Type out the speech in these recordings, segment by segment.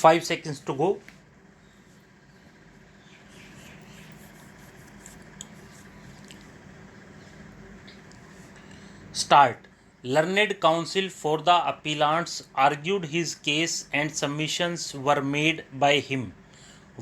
5 seconds to go. Start. Learned counsel for the appellants argued his case and submissions were made by him.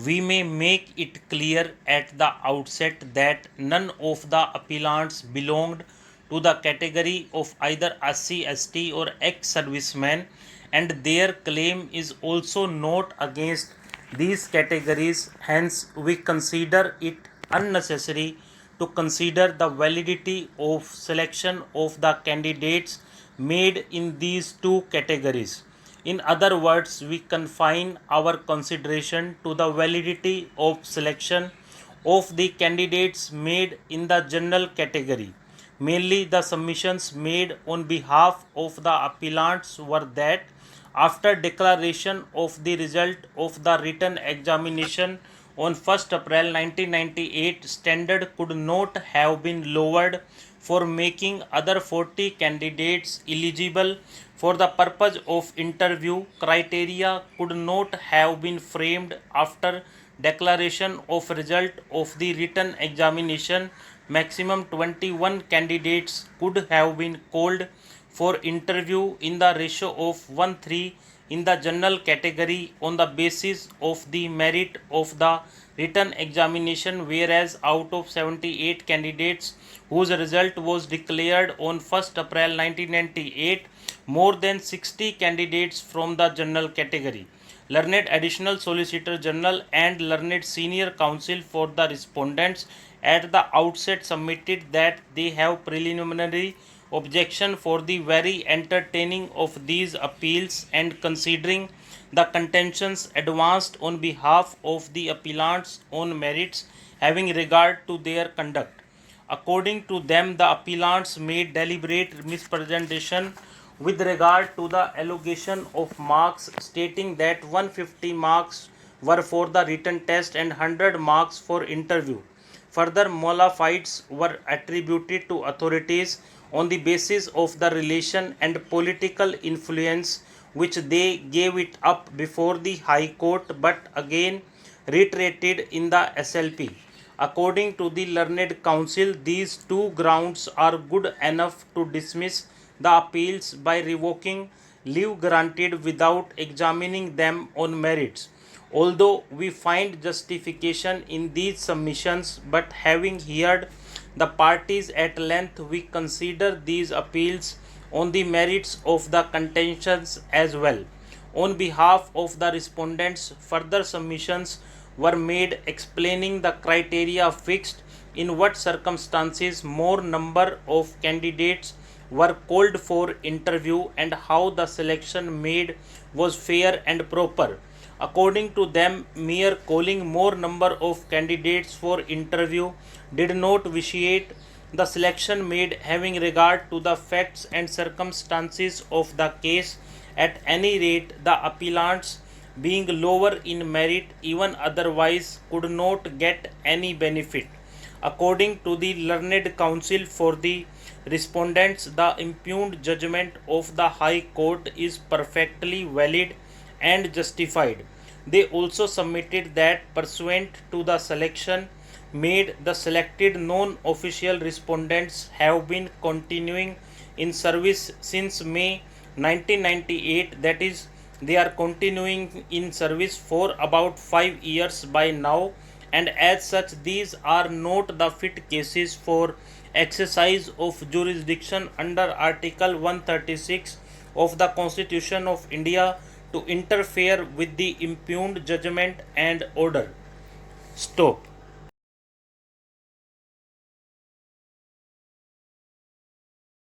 We may make it clear at the outset that none of the appellants belonged to the category of either SC, ST or ex-serviceman, and their claim is also not against these categories. Hence, we consider it unnecessary to consider the validity of selection of the candidates made in these two categories. In other words, we confine our consideration to the validity of selection of the candidates made in the general category. Mainly, the submissions made on behalf of the appellants were that after declaration of the result of the written examination on 1st April 1998, standard could not have been lowered for making other 40 candidates eligible for the purpose of interview. Criteria could not have been framed after declaration of result of the written examination. Maximum 21 candidates could have been called for interview in the ratio of 1:3 in the general category on the basis of the merit of the written examination, whereas out of 78 candidates whose result was declared on 1st April 1998, more than 60 candidates from the general category. Learned Additional Solicitor General and Learned Senior Counsel for the respondents at the outset submitted that they have preliminary objection for the very entertaining of these appeals, and considering the contentions advanced on behalf of the appellants on merits having regard to their conduct. According to them, the appellants made deliberate misrepresentation with regard to the allocation of marks, stating that 150 marks were for the written test and 100 marks for interview. Further, mollifieds were attributed to authorities on the basis of the relation and political influence, which they gave it up before the High Court but again reiterated in the SLP. According to the learned counsel, these two grounds are good enough to dismiss the appeals by revoking leave granted without examining them on merits. Although we find justification in these submissions, but having heard the parties at length, we consider these appeals on the merits of the contentions as well. On behalf of the respondents, further submissions were made explaining the criteria fixed, in what circumstances more number of candidates were called for interview, and how the selection made was fair and proper. According to them, mere calling more number of candidates for interview did not vitiate the selection made, having regard to the facts and circumstances of the case. At any rate, the appellants, being lower in merit even otherwise, could not get any benefit. According to the learned counsel for the respondents, the impugned judgment of the High Court is perfectly valid and justified. They also submitted that pursuant to the selection made, the selected non-official respondents have been continuing in service since May 1998, that is, they are continuing in service for about 5 years by now, and as such these are not the fit cases for exercise of jurisdiction under Article 136 of the Constitution of India to interfere with the impugned judgment and order. Stop.